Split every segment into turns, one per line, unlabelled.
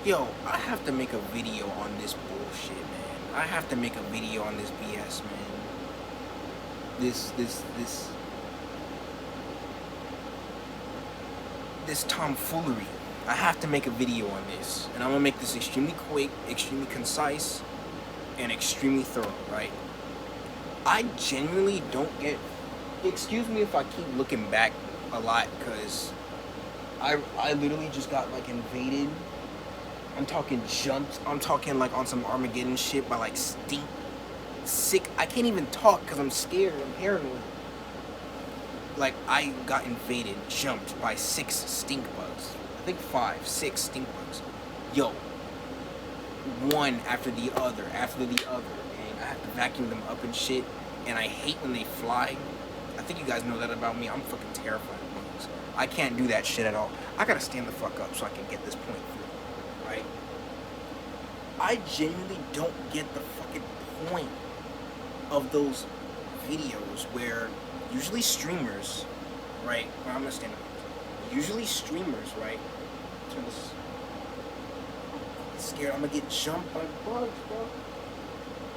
Yo, I have to make a video on this bullshit, man. I have to make a video on this BS, man. This this tomfoolery. I have to make a video on this, and I'm gonna make this extremely quick, extremely concise, and extremely thorough, right? I genuinely don't get. Excuse me if I keep looking back a lot, cause I literally just got like invaded. I'm talking jumped. I'm talking like on some Armageddon shit by like stink, sick. I can't even talk because I'm scared. I'm paranoid. Like I got invaded, jumped by 6 stink bugs. I think 5, 6 stink bugs. Yo, one after the other, and I have to vacuum them up and shit. And I hate when they fly. I think you guys know that about me. I'm fucking terrified of bugs. I can't do that shit at all. I gotta stand the fuck up so I can get this point through, right? I genuinely don't get the fucking point of those videos where usually streamers, right? Well, I'm gonna stand up. Usually streamers, right? Turn this. Scared I'm gonna get jumped by bugs, bro.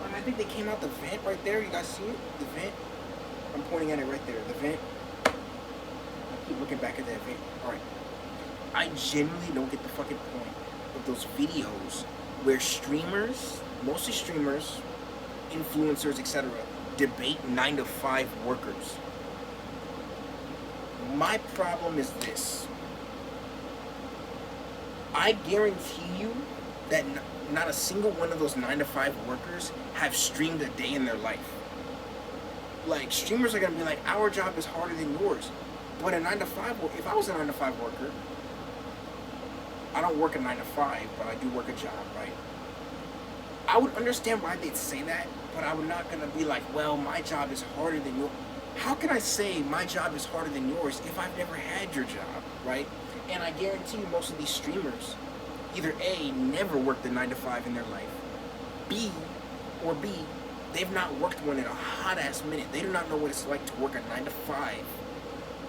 And I think they came out the vent right there. You guys see it? The vent. I'm pointing at it right there. The vent. I keep looking back at that vent. All right. I genuinely don't get the fucking point of those videos where streamers, mostly streamers, influencers, etc., debate 9 to 5 workers. My problem is this. I guarantee you that not a single one of those 9 to 5 workers have streamed a day in their life. Like, streamers are gonna be like, our job is harder than yours. But a 9 to 5, if I was a 9 to 5 worker, I don't work a 9 to 5, but I do work a job, right? I would understand why they'd say that, but I would not gonna be like, well, my job is harder than yours. How can I say my job is harder than yours if I've never had your job, right? And I guarantee you most of these streamers either A, never worked a 9 to 5 in their life, B, they've not worked one in a hot ass minute. They do not know what it's like to work a 9 to 5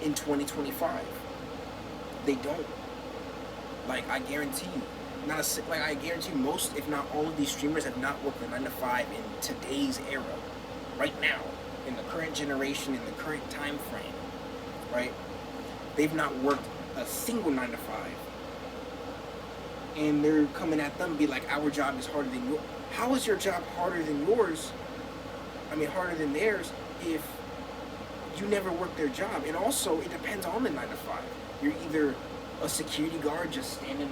in 2025. They don't. Like, I guarantee you. I guarantee most, if not all of these streamers have not worked a 9 to 5 in today's era. Right now. In the current generation, in the current time frame. Right? They've not worked a single 9 to 5. And they're coming at them and be like, our job is harder than yours. How is your job harder than yours? I mean, harder than theirs if you never worked their job. And also, it depends on the 9 to 5. You're either a security guard just standing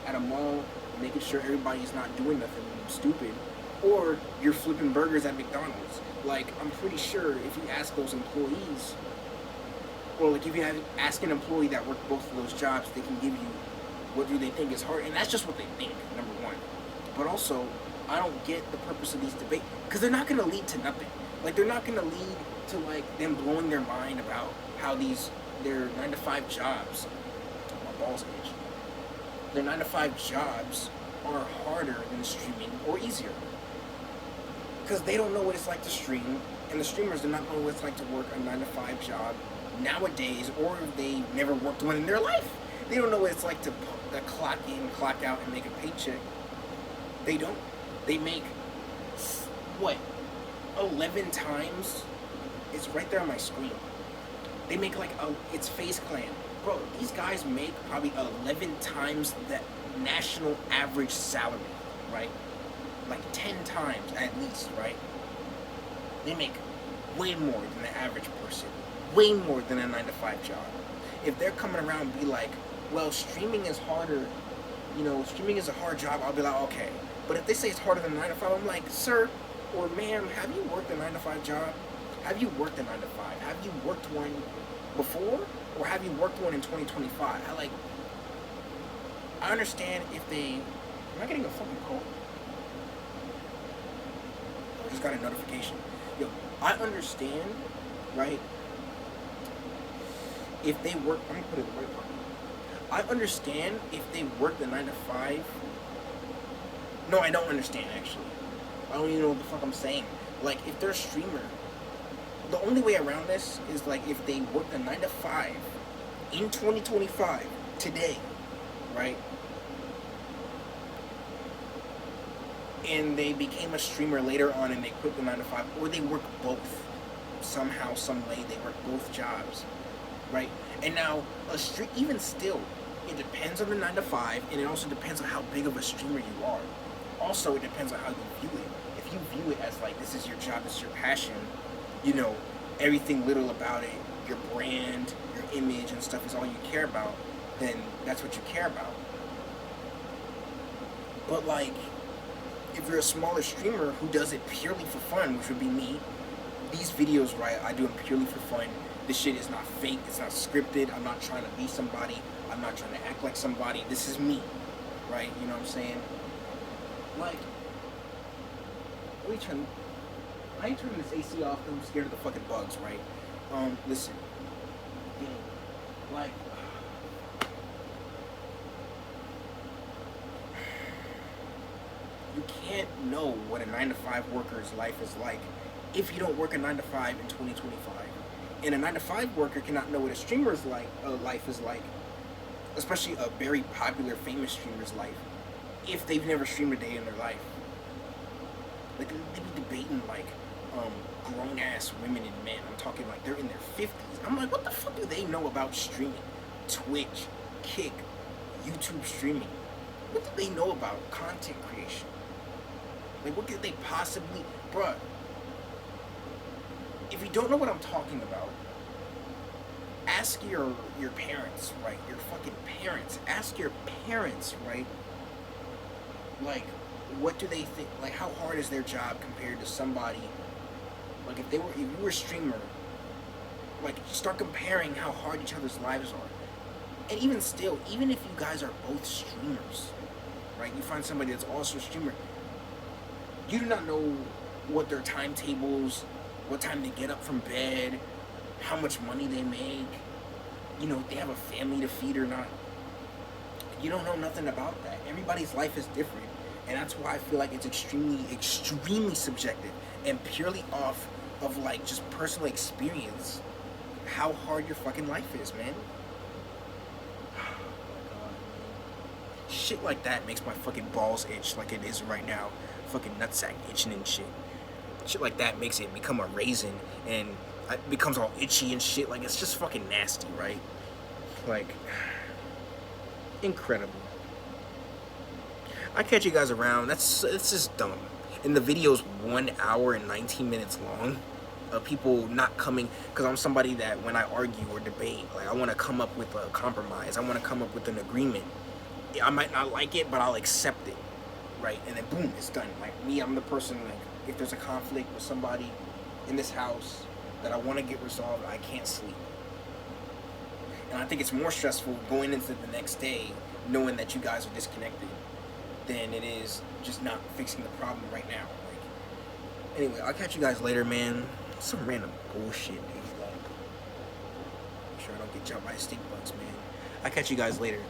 at a mall making sure everybody's not doing nothing stupid, or you're flipping burgers at McDonald's. Like, I'm pretty sure if you ask those employees, or like if you ask an employee that worked both of those jobs, they can give you what do they think is hard, and that's just what they think, number one. But also, I don't get the purpose of these debates, because they're not going to lead to nothing. Like, they're not going to lead to, like, them blowing their mind about how their 9 to 5 jobs, my balls itch, their 9 to 5 jobs are harder than streaming or easier. Because they don't know what it's like to stream, and the streamers do not know what it's like to work a 9 to 5 job nowadays, or they never worked one in their life. They don't know what it's like to clock in, clock out, and make a paycheck. They don't. They make, what, 11 times? It's right there on my screen. They make it's FaZe Clan. Bro, these guys make probably 11 times the national average salary, right? Like 10 times at least, right? They make way more than the average person. Way more than a 9 to 5 job. If they're coming around and be like, well, streaming is harder, streaming is a hard job, I'll be like, okay. But if they say it's harder than 9 to 5, I'm like, sir or ma'am, have you worked a 9 to 5 job? Have you worked a 9 to 5? Have you worked one before? Or have you worked one in 2025? I understand if they... Am I getting a fucking call? I just got a notification. Yo, I understand, right? If they work... I'm gonna put it right part. I understand if they work the 9 to 5. No, I don't understand, actually. I don't even know what the fuck I'm saying. Like, if they're a streamer, the only way around this is, like, if they work the 9 to 5 in 2025, today, right? and they became a streamer later on and they quit the 9 to 5, or they work both. Somehow, some way, they work both jobs, right? And now, even still, it depends on the 9 to 5, and it also depends on how big of a streamer you are. Also, it depends on how you view it. If you view it as like, this is your job, this is your passion, you know, everything little about it, your brand, your image and stuff is all you care about, then that's what you care about. But like, if you're a smaller streamer who does it purely for fun, which would be me, these videos, right, I do them purely for fun. This shit is not fake, it's not scripted, I'm not trying to be somebody, I'm not trying to act like somebody, this is me, right, you know what I'm saying? Like, I ain't turning this AC off because I'm scared of the fucking bugs, right? Listen, like, you can't know what a 9 to 5 worker's life is like if you don't work a 9 to 5 in 2025. And a 9 to 5 worker cannot know what a streamer's life is like, especially a very popular, famous streamer's life, if they've never streamed a day in their life. Like, they be debating, like, grown-ass women and men. I'm talking, like, they're in their 50s. I'm like, what the fuck do they know about streaming? Twitch, Kick, YouTube streaming. What do they know about content creation? Like, what could they possibly... Bruh, if you don't know what I'm talking about, ask your parents, right? Your fucking parents. Ask your parents, right? Like, what do they think? Like, how hard is their job compared to somebody? Like, if you were a streamer, like, start comparing how hard each other's lives are. And even still, even if you guys are both streamers, right? You find somebody that's also a streamer, you do not know what their timetables, what time they get up from bed, how much money they make, you know, if they have a family to feed or not. You don't know nothing about that. Everybody's life is different. And that's why I feel like it's extremely, extremely subjective and purely off of, like, just personal experience, how hard your fucking life is, man. Shit like that makes my fucking balls itch like it is right now. Fucking nutsack itching and shit. Shit like that makes it become a raisin and it becomes all itchy and shit. Like, it's just fucking nasty, right? Like, incredible. I catch you guys around. It's just dumb. And the video's 1 hour and 19 minutes long. People not coming, because I'm somebody that when I argue or debate, like, I want to come up with a compromise. I want to come up with an agreement. I might not like it, but I'll accept it, right? And then boom, it's done. Like, me, I'm the person, like, if there's a conflict with somebody in this house that I want to get resolved, I can't sleep. And I think it's more stressful going into the next day knowing that you guys are disconnected than it is just not fixing the problem right now. Like, anyway, I'll catch you guys later, man. Some random bullshit, dude. Like, make sure I don't get jumped by stink bugs, man. I'll catch you guys later.